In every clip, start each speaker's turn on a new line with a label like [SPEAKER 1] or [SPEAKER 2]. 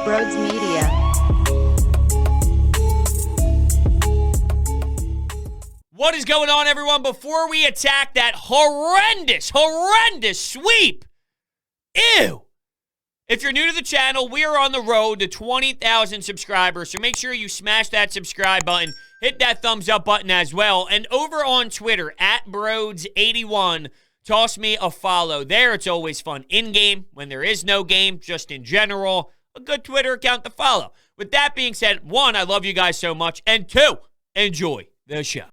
[SPEAKER 1] Brodes Media.
[SPEAKER 2] What is going on, everyone? Before we attack that horrendous sweep, ew. If you're new to the channel, we are on the road to 20,000 subscribers, so make sure you smash that subscribe button, hit that thumbs up button as well, and over on Twitter, @Brodes81, toss me a follow. There, it's always fun in-game, when there is no game, just in general, a good Twitter account to follow. With that being said, one, I love you guys so much, and two, enjoy the show.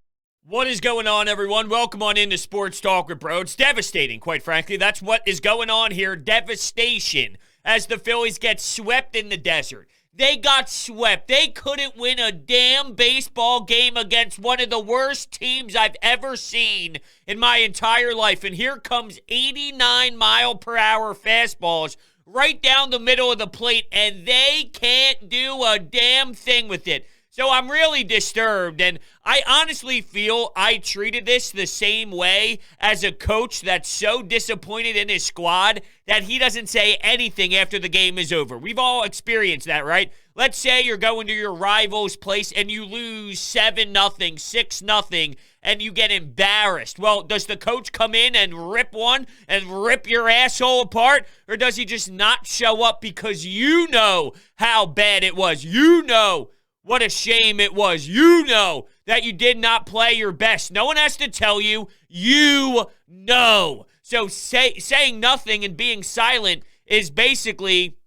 [SPEAKER 2] What is going on, everyone? Welcome on into Sports Talk with Brodes. Devastating, quite frankly. That's what is going on here. Devastation as the Phillies get swept in the desert. They got swept. They couldn't win a damn baseball game against one of the worst teams I've ever seen in my entire life. And here comes 89-mile-per-hour fastballs right down the middle of the plate, and they can't do a damn thing with it. So I'm really disturbed, and I honestly feel I treated this the same way as a coach that's so disappointed in his squad that he doesn't say anything after the game is over. We've all experienced that, right? Let's say you're going to your rival's place and you lose 7-0, 6-0, and you get embarrassed. Well, does the coach come in and rip one and rip your asshole apart? Or does he just not show up because you know how bad it was? You know what a shame it was. You know that you did not play your best. No one has to tell you. You know. So saying nothing and being silent is basically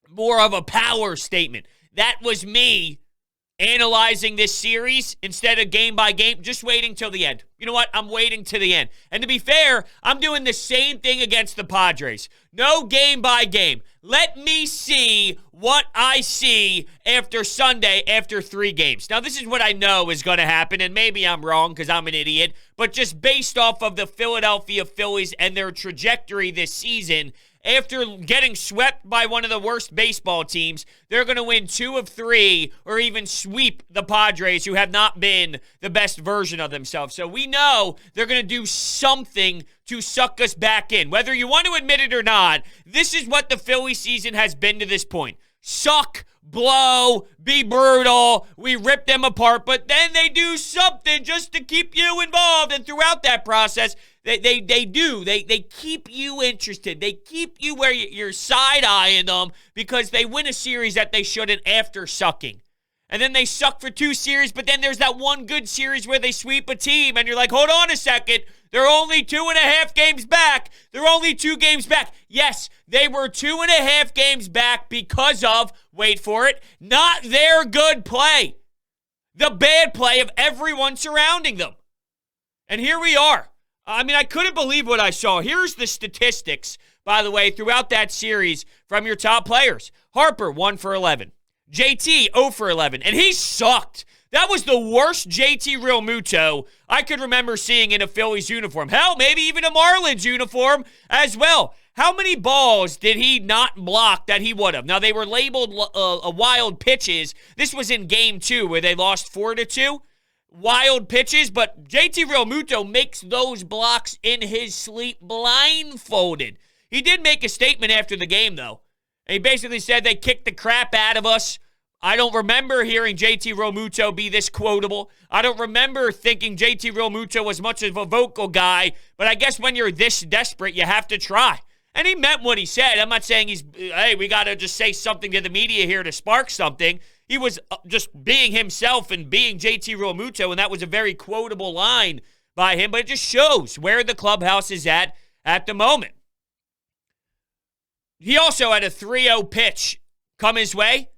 [SPEAKER 2] more of a power statement. That was me analyzing this series instead of game by game, just waiting till the end. You know what? I'm waiting to the end. And to be fair, I'm doing the same thing against the Padres. No game by game. Let me see what I see after Sunday after 3 games. Now, this is what I know is going to happen, and maybe I'm wrong because I'm an idiot, but just based off of the Philadelphia Phillies and their trajectory this season, after getting swept by one of the worst baseball teams, they're going to win 2 of 3 or even sweep the Padres, who have not been the best version of themselves. So we know they're going to do something to suck us back in. Whether you want to admit it or not, this is what the Philly season has been to this point. Suck, blow, be brutal. We rip them apart, but then they do something just to keep you involved. And throughout that process, They keep you interested. They keep you where you're side-eyeing them because they win a series that they shouldn't after sucking. And then they suck for 2 series, but then there's that one good series where they sweep a team, and you're like, hold on a second. They're only 2.5 games back. They're only 2 games back. Yes, they were 2.5 games back because of, wait for it, not their good play. The bad play of everyone surrounding them. And here we are. I mean, I couldn't believe what I saw. Here's the statistics, by the way, throughout that series from your top players. Harper, 1 for 11. JT, 0 for 11. And he sucked. That was the worst JT Realmuto I could remember seeing in a Phillies uniform. Hell, maybe even a Marlins uniform as well. How many balls did he not block that he would have? Now, they were labeled wild pitches. This was in Game 2 where they lost 4-2. Wild pitches, but JT Realmuto makes those blocks in his sleep blindfolded. He did make a statement after the game, though. And he basically said they kicked the crap out of us. I don't remember hearing JT Realmuto be this quotable. I don't remember thinking JT Realmuto was much of a vocal guy, but I guess when you're this desperate, you have to try. And he meant what he said. I'm not saying hey, we got to just say something to the media here to spark something. He was just being himself and being JT Realmuto, and that was a very quotable line by him, but it just shows where the clubhouse is at the moment. He also had a 3-0 pitch come his way.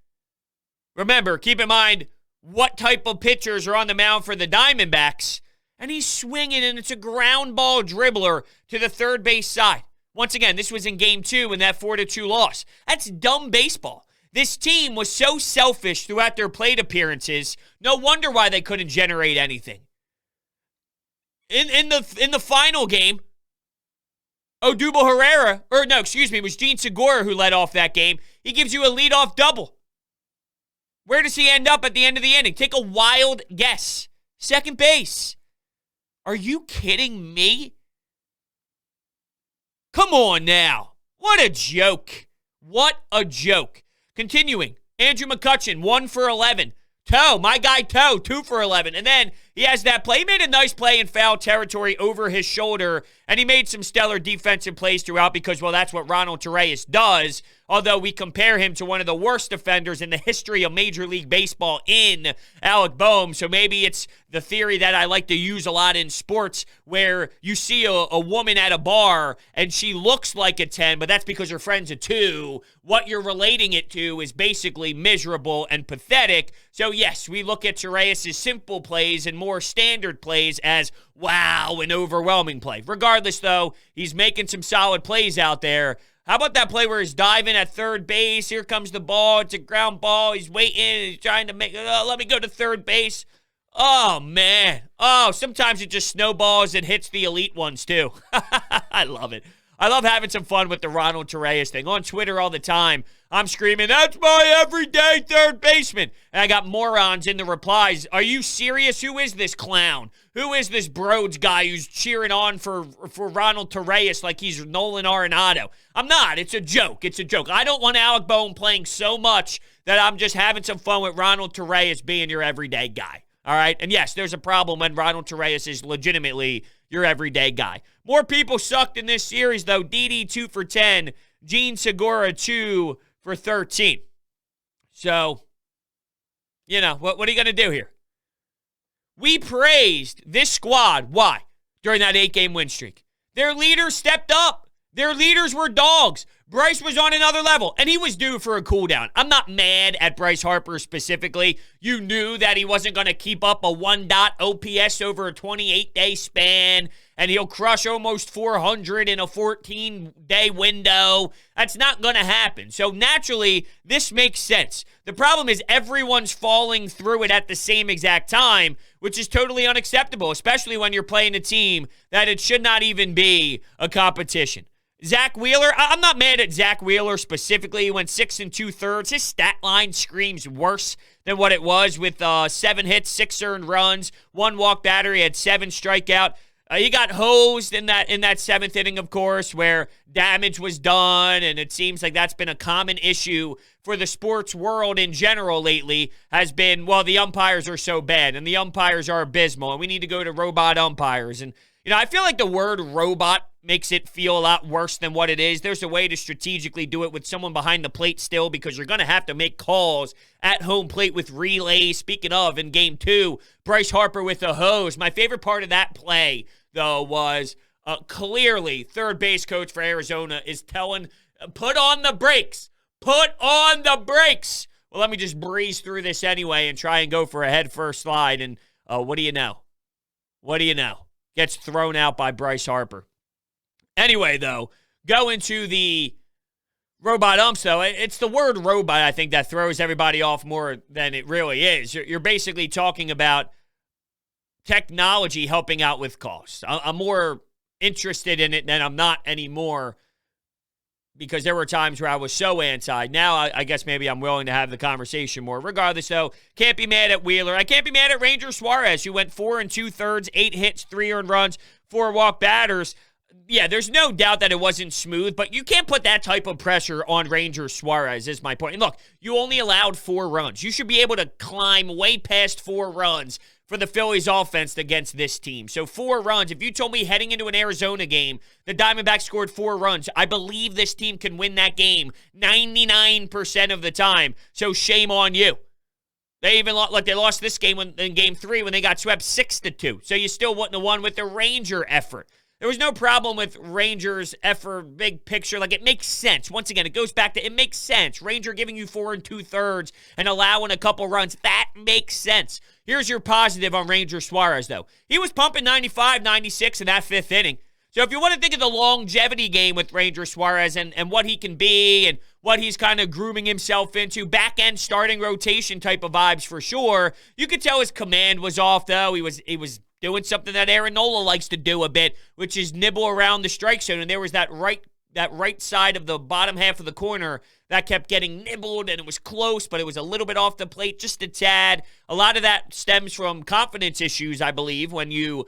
[SPEAKER 2] Remember, keep in mind what type of pitchers are on the mound for the Diamondbacks, and he's swinging, and it's a ground ball dribbler to the third base side. Once again, this was in Game 2 in that 4-2 loss. That's dumb baseball. This team was so selfish throughout their plate appearances. No wonder why they couldn't generate anything. In the final game, Odubel Herrera, it was Gene Segura who led off that game. He gives you a leadoff double. Where does he end up at the end of the inning? Take a wild guess. Second base. Are you kidding me? Come on now. What a joke. What a joke. Continuing, Andrew McCutchen, 1 for 11. Toe, my guy Toe, 2 for 11. And then he has that play. He made a nice play in foul territory over his shoulder, and he made some stellar defensive plays throughout because, well, that's what Ronald Torreyes does, although we compare him to one of the worst defenders in the history of Major League Baseball in Alec Boehm. So maybe it's the theory that I like to use a lot in sports where you see a woman at a bar and she looks like a 10, but that's because her friend's a 2. What you're relating it to is basically miserable and pathetic. So yes, we look at Torreyes' simple plays and more standard plays as wow, an overwhelming play. Regardless, though, he's making some solid plays out there. How about that play where he's diving at third base? Here comes the ball. It's a ground ball. He's waiting. He's trying to make let me go to third base. Oh, man. Oh, sometimes it just snowballs and hits the elite ones, too. I love it. I love having some fun with the Ronald Torreyes thing. On Twitter all the time, I'm screaming, that's my everyday third baseman. And I got morons in the replies. Are you serious? Who is this clown? Who is this Brodes guy who's cheering on for Ronald Torreyes like he's Nolan Arenado? I'm not. It's a joke. It's a joke. I don't want Alec Boehm playing so much that I'm just having some fun with Ronald Torreyes being your everyday guy. All right? And yes, there's a problem when Ronald Torreyes is legitimately your everyday guy. More people sucked in this series, though. Didi, 2 for 10. Gene Segura, 2 for 13. So, you know, what are you going to do here? We praised this squad. Why? During that 8-game win streak. Their leaders stepped up. Their leaders were dogs. Bryce was on another level, and he was due for a cool down. I'm not mad at Bryce Harper specifically. You knew that he wasn't going to keep up a 1 OPS over a 28-day span, and he'll crush almost 400 in a 14-day window. That's not going to happen. So naturally, this makes sense. The problem is everyone's falling through it at the same exact time, which is totally unacceptable, especially when you're playing a team that it should not even be a competition. Zach Wheeler, I'm not mad at Zach Wheeler specifically. He went 6 2/3. His stat line screams worse than what it was with 7 hits, 6 earned runs, 1 walk battery, had 7 strikeout. He got hosed in that 7th inning, of course, where damage was done, and it seems like that's been a common issue for the sports world in general lately, has been, well, the umpires are so bad, and the umpires are abysmal, and we need to go to robot umpires. And, you know, I feel like the word robot makes it feel a lot worse than what it is. There's a way to strategically do it with someone behind the plate still, because you're going to have to make calls at home plate with relays. Speaking of, in Game 2, Bryce Harper with a hose. My favorite part of that play, though, was clearly third base coach for Arizona is telling, put on the brakes. Put on the brakes. Well, let me just breeze through this anyway and try and go for a head-first slide. And what do you know? What do you know? Gets thrown out by Bryce Harper. Anyway, though, going to the robot umps, though, it's the word robot, I think, that throws everybody off more than it really is. You're basically talking about technology helping out with costs. I'm more interested in it than I'm not anymore, because there were times where I was so anti. Now, I guess maybe I'm willing to have the conversation more. Regardless, though, can't be mad at Wheeler. I can't be mad at Ranger Suarez, who went 4 2/3, 8 hits, 3 earned runs, 4 walk batters. Yeah, there's no doubt that it wasn't smooth, but you can't put that type of pressure on Ranger Suarez, is my point. And look, you only allowed 4 runs. You should be able to climb way past 4 runs for the Phillies offense against this team. So 4 runs. If you told me heading into an Arizona game, the Diamondbacks scored 4 runs, I believe this team can win that game 99% of the time. So shame on you. They even they lost this game in Game 3 when they got swept 6-2. So you still wouldn't have won with the Ranger effort. There was no problem with Rangers' effort, big picture. Like, it makes sense. Once again, it goes back to, it makes sense. Ranger giving you 4 2/3 and allowing a couple runs. That makes sense. Here's your positive on Ranger Suarez, though. He was pumping 95, 96 in that 5th inning. So if you want to think of the longevity game with Ranger Suarez and what he can be and what he's kind of grooming himself into, back-end starting rotation type of vibes for sure, you could tell his command was off, though. He was doing something that Aaron Nola likes to do a bit, which is nibble around the strike zone. And there was that right side of the bottom half of the corner that kept getting nibbled, and it was close, but it was a little bit off the plate, just a tad. A lot of that stems from confidence issues, I believe, when you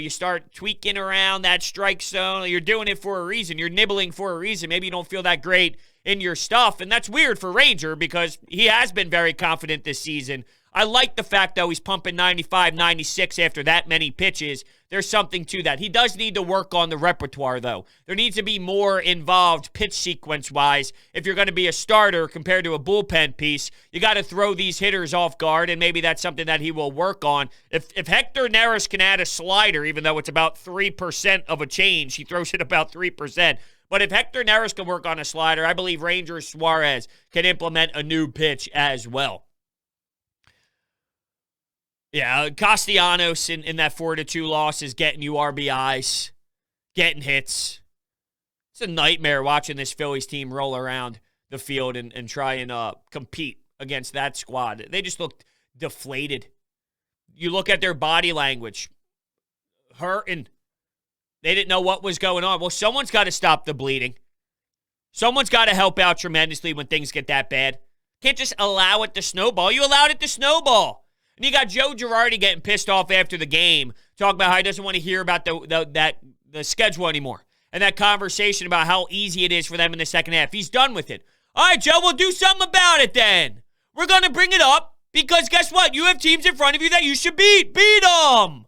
[SPEAKER 2] start tweaking around that strike zone. You're doing it for a reason. You're nibbling for a reason. Maybe you don't feel that great in your stuff, and that's weird for Ranger because he has been very confident this season. I like the fact, though, he's pumping 95, 96 after that many pitches. There's something to that. He does need to work on the repertoire, though. There needs to be more involved pitch sequence-wise. If you're going to be a starter compared to a bullpen piece, you got to throw these hitters off guard, and maybe that's something that he will work on. If Hector Neris can add a slider, even though it's about 3% of a change, he throws it about 3%. But if Hector Neris can work on a slider, I believe Ranger Suarez can implement a new pitch as well. Yeah, Castellanos in that 4-2 loss is getting you RBIs, getting hits. It's a nightmare watching this Phillies team roll around the field and try and compete against that squad. They just looked deflated. You look at their body language, hurting. They didn't know what was going on. Well, someone's got to stop the bleeding. Someone's got to help out tremendously when things get that bad. Can't just allow it to snowball. You allowed it to snowball. And you got Joe Girardi getting pissed off after the game, talking about how he doesn't want to hear about the schedule anymore. And that conversation about how easy it is for them in the second half. He's done with it. All right, Joe, we'll do something about it then. We're going to bring it up because guess what? You have teams in front of you that you should beat. Beat them.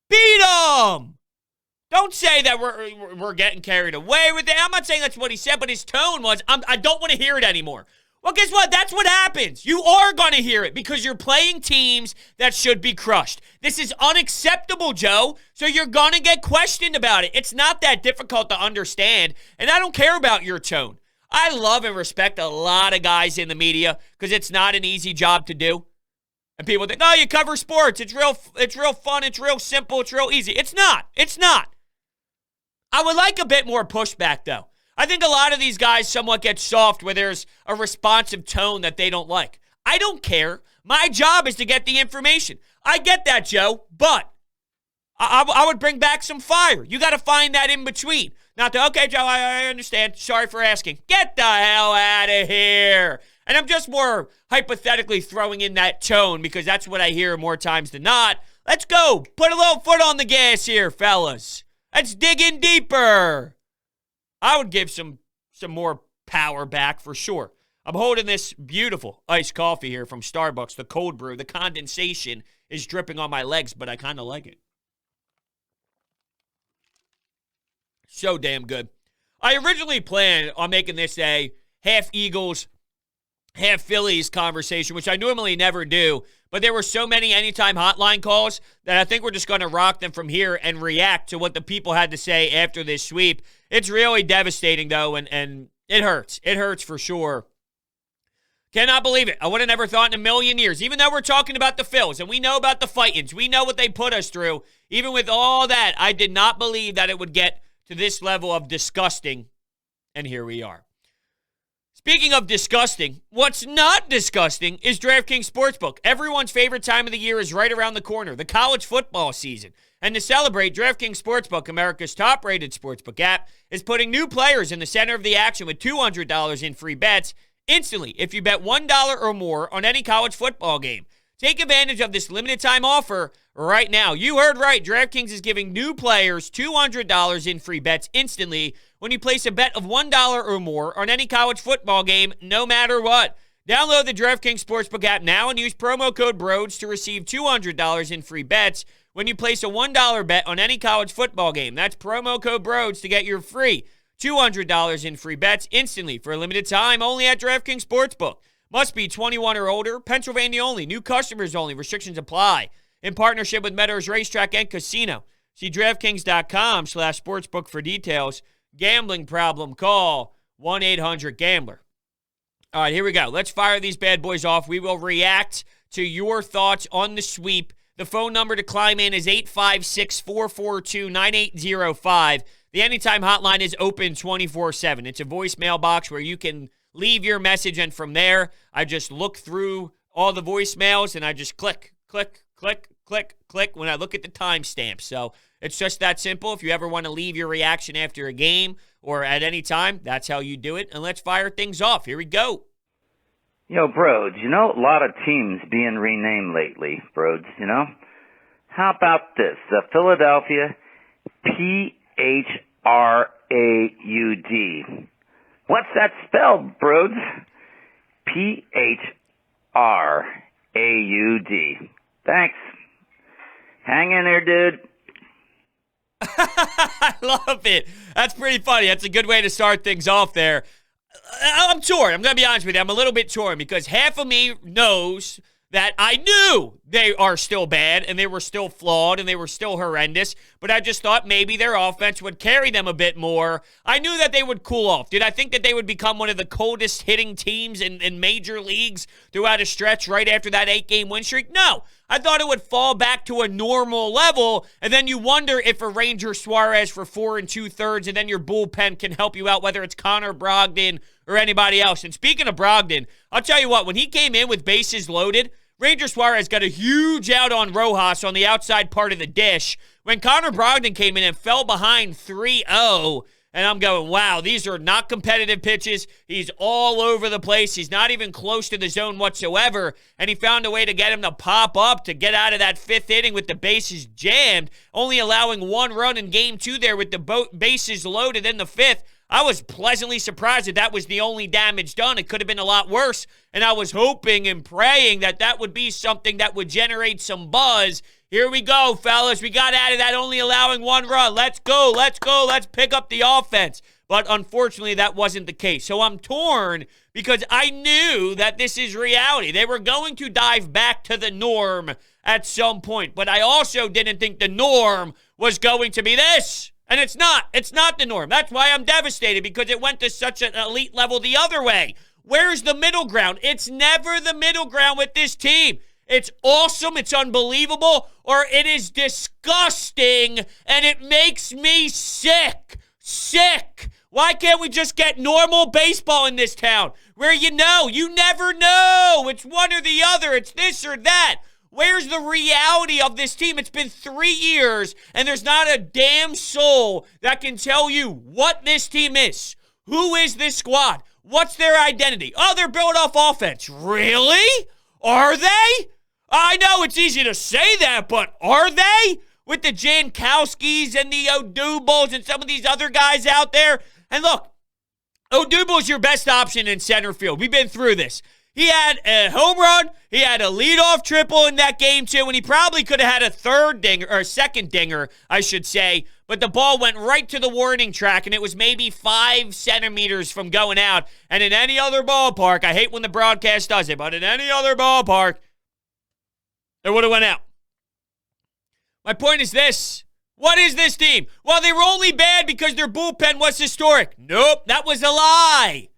[SPEAKER 2] Beat them. Don't say that we're getting carried away with it. I'm not saying that's what he said, but his tone was, I don't want to hear it anymore. Well, guess what? That's what happens. You are going to hear it because you're playing teams that should be crushed. This is unacceptable, Joe, so you're going to get questioned about it. It's not that difficult to understand, and I don't care about your tone. I love and respect a lot of guys in the media because it's not an easy job to do. And people think, oh, you cover sports. It's real fun. It's real simple. It's real easy. It's not. It's not. I would like a bit more pushback, though. I think a lot of these guys somewhat get soft where there's a responsive tone that they don't like. I don't care. My job is to get the information. I get that, Joe, but I would bring back some fire. You got to find that in between. Not to, okay, Joe, I understand. Sorry for asking. Get the hell out of here. And I'm just more hypothetically throwing in that tone because that's what I hear more times than not. Let's go. Put a little foot on the gas here, fellas. Let's dig in deeper. I would give some more power back for sure. I'm holding this beautiful iced coffee here from Starbucks, the cold brew. The condensation is dripping on my legs, but I kind of like it. So damn good. I originally planned on making this a half Eagles, half Phillies conversation, which I normally never do, but there were so many anytime hotline calls that I think we're just going to rock them from here and react to what the people had to say after this sweep. It's really devastating, though, and it hurts. It hurts for sure. Cannot believe it. I would have never thought in a million years, even though we're talking about the Phils, and we know about the Fightins, we know what they put us through. Even with all that, I did not believe that it would get to this level of disgusting, and here we are. Speaking of disgusting, what's not disgusting is DraftKings Sportsbook. Everyone's favorite time of the year is right around the corner, the college football season. And to celebrate, DraftKings Sportsbook, America's top-rated sportsbook app, is putting new players in the center of the action with $200 in free bets instantly if you bet $1 or more on any college football game. Take advantage of this limited-time offer right now. You heard right. DraftKings is giving new players $200 in free bets instantly when you place a bet of $1 or more on any college football game, no matter what. Download the DraftKings Sportsbook app now and use promo code Brodes to receive $200 in free bets when you place a $1 bet on any college football game. That's promo code Brodes to get your free $200 in free bets instantly for a limited time only at DraftKings Sportsbook. Must be 21 or older. Pennsylvania only. New customers only. Restrictions apply. In partnership with Meadows Racetrack and Casino. See DraftKings.com/sportsbook for details. Gambling problem, call 1-800-GAMBLER. All right, here we go. Let's fire these bad boys off. We will react to your thoughts on the sweep. The phone number to climb in is 856-442-9805. The Anytime Hotline is open 24/7. It's a voicemail box where you can leave your message, and from there, I just look through all the voicemails, and I just click, click, click, click, click when I look at the timestamp. So it's just that simple. If you ever want to leave your reaction after a game or at any time, that's how you do it. And let's fire things off. Here we go.
[SPEAKER 1] Yo, Brodes, a lot of teams being renamed lately, Brodes, How about this? Philadelphia, P-H-R-A-U-D. What's that spelled, Brodes? P-H-R-A-U-D. Thanks. Hang in there, dude.
[SPEAKER 2] I love it. That's pretty funny. That's a good way to start things off there. I'm torn. I'm going to be honest with you. I'm a little bit torn because half of me knows that I knew they are still bad and they were still flawed and they were still horrendous, but I just thought maybe their offense would carry them a bit more. I knew that they would cool off. Did I think that they would become one of the coldest hitting teams in major leagues throughout a stretch right after that 8-game win streak? No. I thought it would fall back to a normal level, and then you wonder if a Ranger Suarez for 4 2/3 and then your bullpen can help you out, whether it's Connor Brogdon or anybody else. And speaking of Brogdon, I'll tell you what, when he came in with bases loaded, Ranger Suarez got a huge out on Rojas on the outside part of the dish. When Connor Brogdon came in and fell behind 3-0, and I'm going, wow, these are not competitive pitches. He's all over the place. He's not even close to the zone whatsoever, and he found a way to get him to pop up to get out of that 5th inning with the bases jammed, only allowing 1 run in Game 2 there with the bases loaded in the 5th. I was pleasantly surprised that was the only damage done. It could have been a lot worse, and I was hoping and praying that would be something that would generate some buzz. Here we go, fellas. We got out of that only allowing 1 run. Let's go. Let's pick up the offense. But unfortunately, that wasn't the case. So I'm torn because I knew that this is reality. They were going to dive back to the norm at some point, but I also didn't think the norm was going to be this. And it's not. It's not the norm. That's why I'm devastated, because it went to such an elite level the other way. Where's the middle ground? It's never the middle ground with this team. It's awesome, it's unbelievable, or it is disgusting, and it makes me sick. Sick. Why can't we just get normal baseball in this town? Where you never know. It's one or the other. It's this or that. Where's the reality of this team? It's been 3 years, and there's not a damn soul that can tell you what this team is. Who is this squad? What's their identity? Oh, they're built off offense. Really? Are they? I know it's easy to say that, but are they? With the Jankowskis and the Odubles and some of these other guys out there. And look, Odubel's your best option in center field. We've been through this. He had a home run. He had a leadoff triple in that game, too, and he probably could have had a third dinger, or a second dinger, I should say, but the ball went right to the warning track, and it was maybe 5 centimeters from going out. And in any other ballpark, I hate when the broadcast does it, but in any other ballpark, it would have went out. My point is this. What is this team? Well, they were only bad because their bullpen was historic. Nope, that was a lie.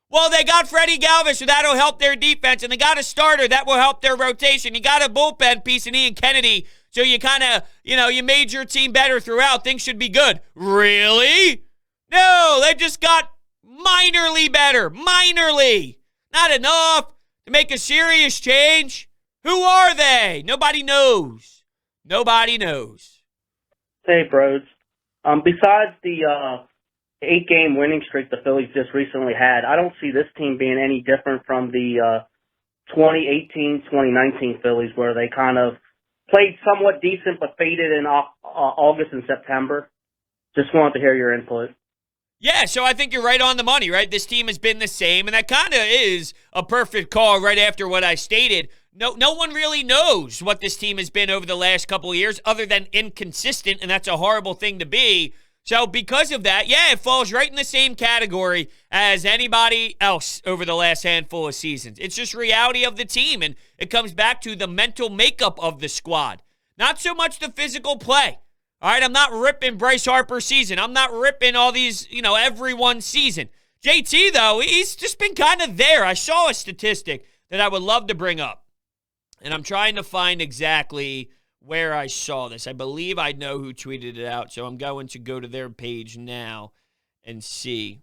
[SPEAKER 2] Well, they got Freddie Galvis, so that'll help their defense, and they got a starter that will help their rotation. You got a bullpen piece in Ian Kennedy, so you kind of, you made your team better throughout. Things should be good. Really? No, they just got minorly better. Minorly. Not enough to make a serious change. Who are they? Nobody knows. Nobody knows.
[SPEAKER 3] Hey, Brodes. Besides the 8-game winning streak the Phillies just recently had, I don't see this team being any different from the 2018-2019 Phillies, where they kind of played somewhat decent but faded in August and September. Just wanted to hear your input.
[SPEAKER 2] Yeah, so I think you're right on the money, right? This team has been the same, and that kind of is a perfect call right after what I stated. No one really knows what this team has been over the last couple of years other than inconsistent, and that's a horrible thing to be. So because of that, yeah, it falls right in the same category as anybody else over the last handful of seasons. It's just reality of the team, and it comes back to the mental makeup of the squad. Not so much the physical play. All right, I'm not ripping Bryce Harper's season. I'm not ripping all these, everyone's season. JT, though, he's just been kind of there. I saw a statistic that I would love to bring up, and I'm trying to find exactly where I saw this. I believe I know who tweeted it out, so I'm going to go to their page now and see.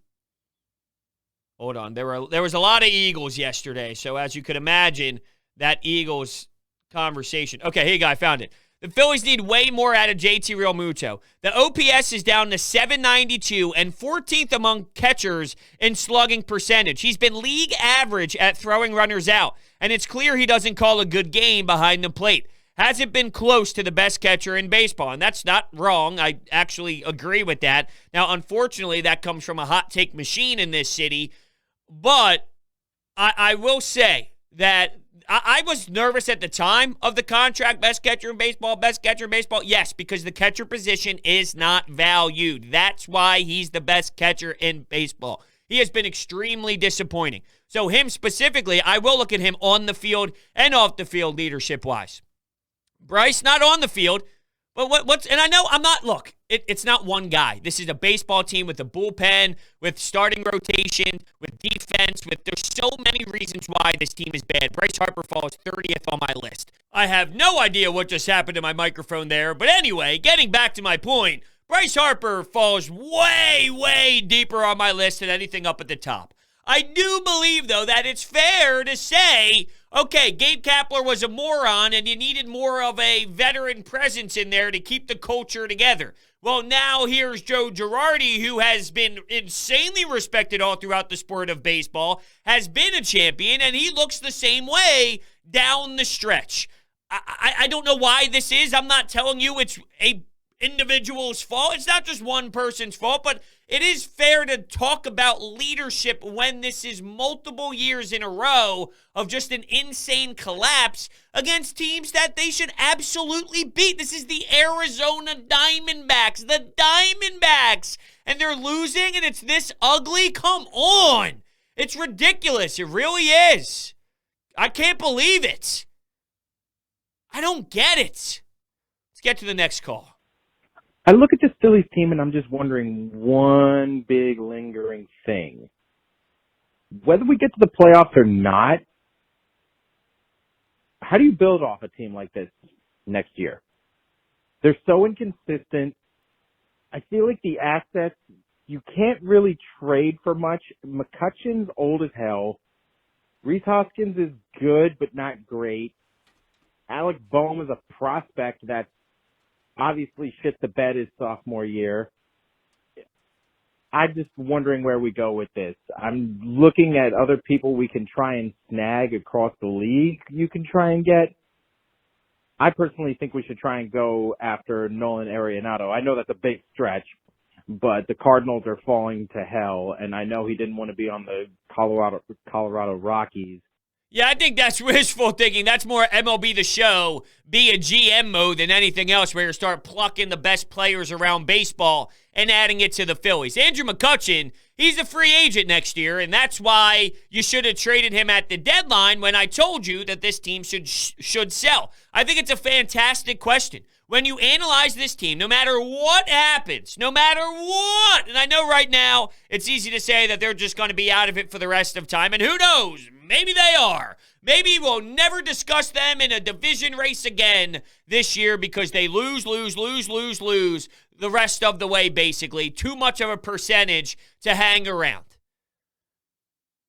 [SPEAKER 2] Hold on. There was a lot of Eagles yesterday, so as you could imagine, that Eagles conversation. Okay, here you go. I found it. The Phillies need way more out of JT Realmuto. The OPS is down to 792 and 14th among catchers in slugging percentage. He's been league average at throwing runners out, and it's clear he doesn't call a good game behind the plate. hasn't been close to the best catcher in baseball, and that's not wrong. I actually agree with that. Now, unfortunately, that comes from a hot take machine in this city, but I will say that I was nervous at the time of the contract, best catcher in baseball. Yes, because the catcher position is not valued. That's why he's the best catcher in baseball. He has been extremely disappointing. So him specifically, I will look at him on the field and off the field leadership-wise. Bryce, not on the field, but what's, and I know I'm not, look, it's not one guy. This is a baseball team with a bullpen, with starting rotation, with defense, there's so many reasons why this team is bad. Bryce Harper falls 30th on my list. I have no idea what just happened to my microphone there, but anyway, getting back to my point, Bryce Harper falls way, way deeper on my list than anything up at the top. I do believe, though, that it's fair to say, okay, Gabe Kapler was a moron and you needed more of a veteran presence in there to keep the culture together. Well, now here's Joe Girardi, who has been insanely respected all throughout the sport of baseball, has been a champion, and he looks the same way down the stretch. I don't know why this is. I'm not telling you it's a individual's fault. It's not just one person's fault, but it is fair to talk about leadership when this is multiple years in a row of just an insane collapse against teams that they should absolutely beat. This is the Arizona Diamondbacks, and they're losing, and it's this ugly? Come on. It's ridiculous. It really is. I can't believe it. I don't get it. Let's get to the next call.
[SPEAKER 4] I look at this Phillies team and I'm just wondering one big lingering thing. Whether we get to the playoffs or not, how do you build off a team like this next year? They're so inconsistent. I feel like the assets, you can't really trade for much. McCutcheon's old as hell. Rhys Hoskins is good but not great. Alec Boehm is a prospect that's obviously shit the bed his sophomore year. I'm just wondering where we go with this. I'm looking at other people we can try and snag across the league you can try and get. I personally think we should try and go after Nolan Arenado. I know that's a big stretch, but the Cardinals are falling to hell, and I know he didn't want to be on the Colorado Rockies.
[SPEAKER 2] Yeah, I think that's wishful thinking. That's more MLB The Show, be a GM mode than anything else, where you start plucking the best players around baseball and adding it to the Phillies. Andrew McCutchen, he's a free agent next year, and that's why you should have traded him at the deadline when I told you that this team should sell. I think it's a fantastic question. When you analyze this team, no matter what happens, and I know right now it's easy to say that they're just going to be out of it for the rest of time, and who knows, maybe they are. Maybe we'll never discuss them in a division race again this year because they lose the rest of the way, basically. Too much of a percentage to hang around.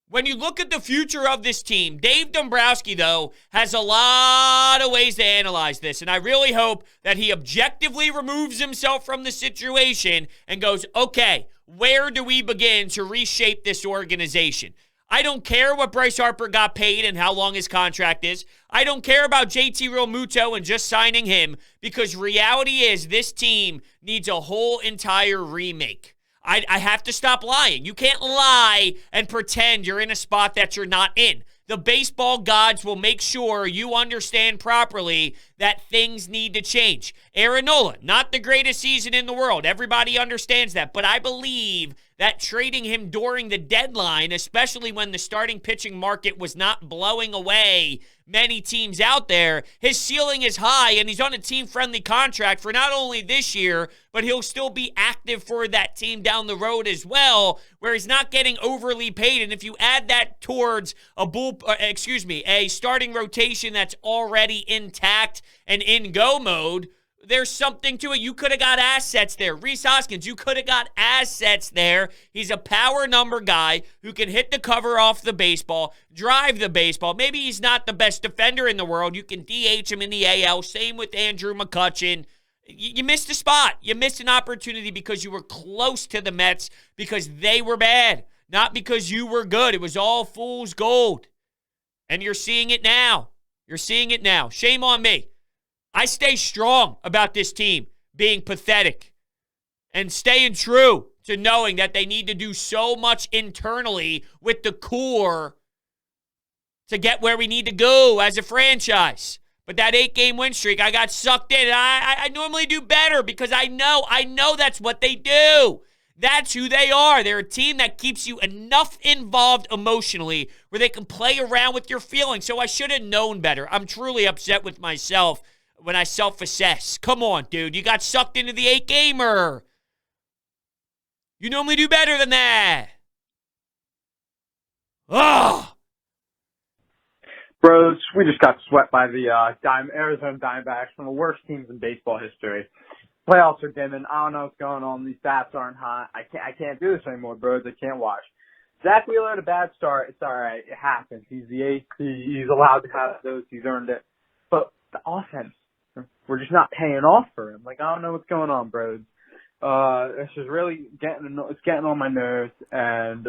[SPEAKER 2] When you look at the future of this team, Dave Dombrowski, though, has a lot of ways to analyze this, and I really hope that he objectively removes himself from the situation and goes, okay, where do we begin to reshape this organization? I don't care what Bryce Harper got paid and how long his contract is. I don't care about JT Realmuto and just signing him, because reality is this team needs a whole entire remake. I have to stop lying. You can't lie and pretend you're in a spot that you're not in. The baseball gods will make sure you understand properly that things need to change. Aaron Nola, not the greatest season in the world. Everybody understands that. But I believe that trading him during the deadline, especially when the starting pitching market was not blowing away many teams out there, his ceiling is high, and he's on a team-friendly contract for not only this year, but he'll still be active for that team down the road as well, where he's not getting overly paid. And if you add that towards a starting rotation that's already intact and in go mode, there's something to it. You could have got assets there. Rhys Hoskins, you could have got assets there. He's a power number guy who can hit the cover off the baseball, drive the baseball. Maybe he's not the best defender in the world. You can DH him in the AL. Same with Andrew McCutchen. You missed a spot. You missed an opportunity because you were close to the Mets because they were bad, not because you were good. It was all fool's gold. And you're seeing it now. Shame on me. I stay strong about this team being pathetic and staying true to knowing that they need to do so much internally with the core to get where we need to go as a franchise. But that 8-game win streak, I got sucked in. And I normally do better because I know that's what they do. That's who they are. They're a team that keeps you enough involved emotionally where they can play around with your feelings. So I should have known better. I'm truly upset with myself when I self-assess. Come on, dude. You got sucked into the 8-gamer. You normally do better than that. Ugh.
[SPEAKER 5] Brodes, we just got swept by the Arizona Diamondbacks, one of the worst teams in baseball history. Playoffs are dimming. I don't know what's going on. These bats aren't hot. I can't do this anymore, Brodes. I can't watch. Zach Wheeler had a bad start. It's all right. It happens. He's the ace. He's allowed to have those. He's earned it. But the offense, we're just not paying off for him. Like, I don't know what's going on, Brodes. This is really it's getting on my nerves, and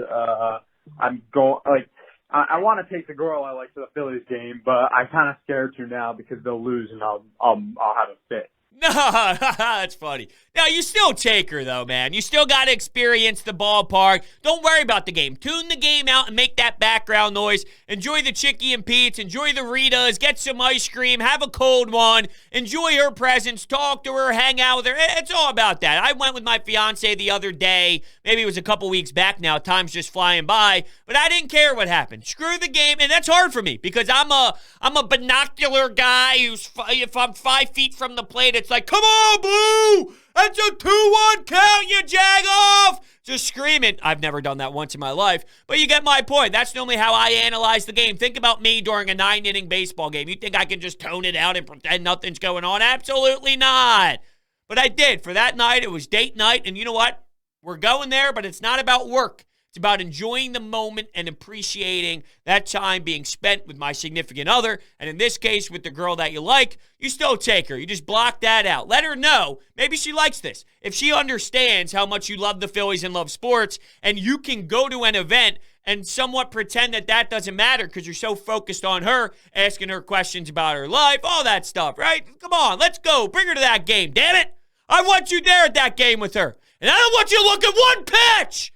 [SPEAKER 5] I'm going like. I want to take the girl I like to the Phillies game, but I'm kind of scared to now because they'll lose and I'll have a fit.
[SPEAKER 2] No, that's funny. No, you still take her, though, man. You still got to experience the ballpark. Don't worry about the game. Tune the game out and make that background noise. Enjoy the Chicky and Pete's. Enjoy the Ritas. Get some ice cream. Have a cold one. Enjoy her presence. Talk to her. Hang out with her. It's all about that. I went with my fiance the other day. Maybe it was a couple weeks back now. Time's just flying by. But I didn't care what happened. Screw the game. And that's hard for me because I'm a binocular guy who's, if I'm 5 feet from the plate, it's like, come on, Blue! That's a 2-1 count, you jag off! Just screaming. I've never done that once in my life, but you get my point. That's normally how I analyze the game. Think about me during a 9-inning baseball game. You think I can just tone it out and pretend nothing's going on? Absolutely not. But I did. For that night, it was date night, and you know what? We're going there, but it's not about work. It's about enjoying the moment and appreciating that time being spent with my significant other. And in this case, with the girl that you like, you still take her. You just block that out. Let her know. Maybe she likes this. If she understands how much you love the Phillies and love sports, and you can go to an event and somewhat pretend that that doesn't matter because you're so focused on her, asking her questions about her life, all that stuff, right? Come on, let's go. Bring her to that game, damn it. I want you there at that game with her. And I don't want you to look at one pitch.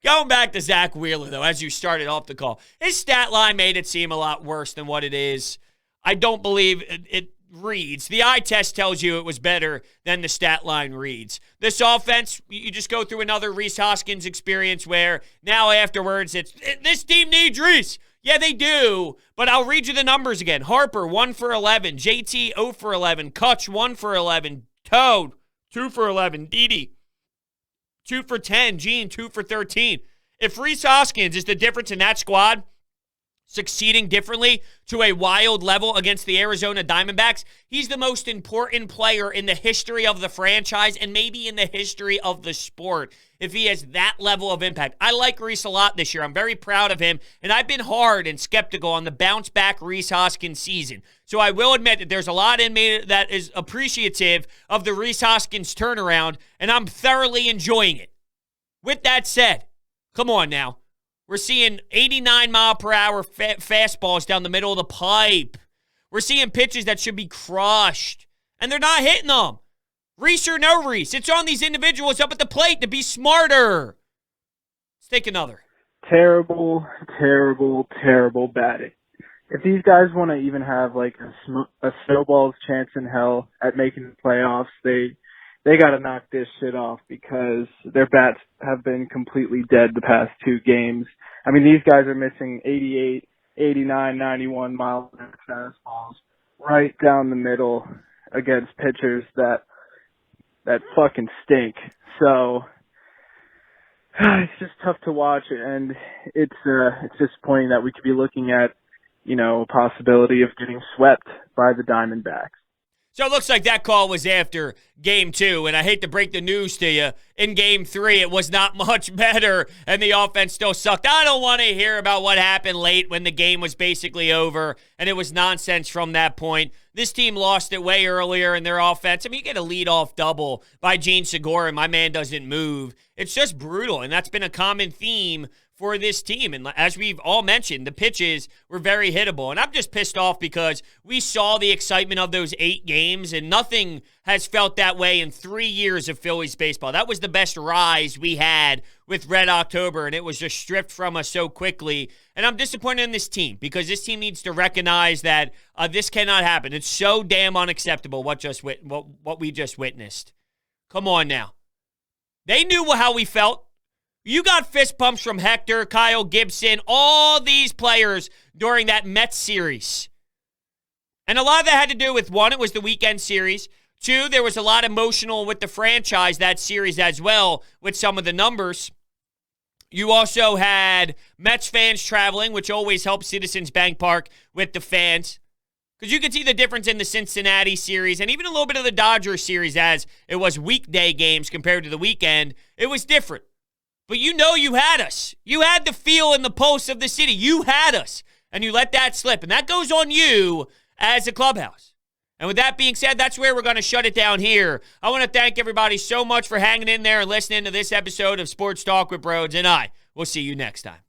[SPEAKER 2] Going back to Zach Wheeler, though, as you started off the call, his stat line made it seem a lot worse than what it is. I don't believe it reads. The eye test tells you it was better than the stat line reads. This offense, you just go through another Rhys Hoskins experience where now afterwards this team needs Rhys. Yeah, they do, but I'll read you the numbers again. Harper, 1 for 11. JT, 0 for 11. Kutch, 1 for 11. Toad, 2 for 11. Didi, 2 for 10. Gene, 2 for 13. If Rhys Hoskins is the difference in that squad, succeeding differently to a wild level against the Arizona Diamondbacks, he's the most important player in the history of the franchise and maybe in the history of the sport if he has that level of impact. I like Rhys a lot this year. I'm very proud of him, and I've been hard and skeptical on the bounce-back Rhys Hoskins season. So I will admit that there's a lot in me that is appreciative of the Rhys Hoskins turnaround, and I'm thoroughly enjoying it. With that said, come on now. We're seeing 89-mile-per-hour fastballs down the middle of the pipe. We're seeing pitches that should be crushed, and they're not hitting them. Rhys or no Rhys, it's on these individuals up at the plate to be smarter. Let's take another.
[SPEAKER 5] Terrible, terrible, terrible batting. If these guys want to even have like a snowball's chance in hell at making the playoffs, they got to knock this shit off because their bats have been completely dead the past 2 games. I mean, these guys are missing 88, 89, 91 miles an hour fastballs right down the middle against pitchers that fucking stink. So it's just tough to watch, and it's disappointing that we could be looking at, a possibility of getting swept by the Diamondbacks.
[SPEAKER 2] So it looks like that call was after Game 2, and I hate to break the news to you. In Game 3, it was not much better, and the offense still sucked. I don't want to hear about what happened late when the game was basically over, and it was nonsense from that point. This team lost it way earlier in their offense. I mean, you get a leadoff double by Gene Segura, and my man doesn't move. It's just brutal, and that's been a common theme for this team. And as we've all mentioned, the pitches were very hittable. And I'm just pissed off because we saw the excitement of those 8 games, and nothing has felt that way in 3 years of Phillies baseball. That was the best rise we had with Red October, and it was just stripped from us so quickly. And I'm disappointed in this team because this team needs to recognize that this cannot happen. It's so damn unacceptable what we just witnessed. Come on now. They knew how we felt. You got fist pumps from Hector, Kyle Gibson, all these players during that Mets series. And a lot of that had to do with, 1, it was the weekend series. 2, there was a lot emotional with the franchise that series as well with some of the numbers. You also had Mets fans traveling, which always helps Citizens Bank Park with the fans. Because you could see the difference in the Cincinnati series and even a little bit of the Dodgers series as it was weekday games compared to the weekend. It was different. But you had us. You had the feel and the pulse of the city. You had us. And you let that slip. And that goes on you as a clubhouse. And with that being said, that's where we're going to shut it down here. I want to thank everybody so much for hanging in there and listening to this episode of Sports Talk with Brodes. And I will see you next time.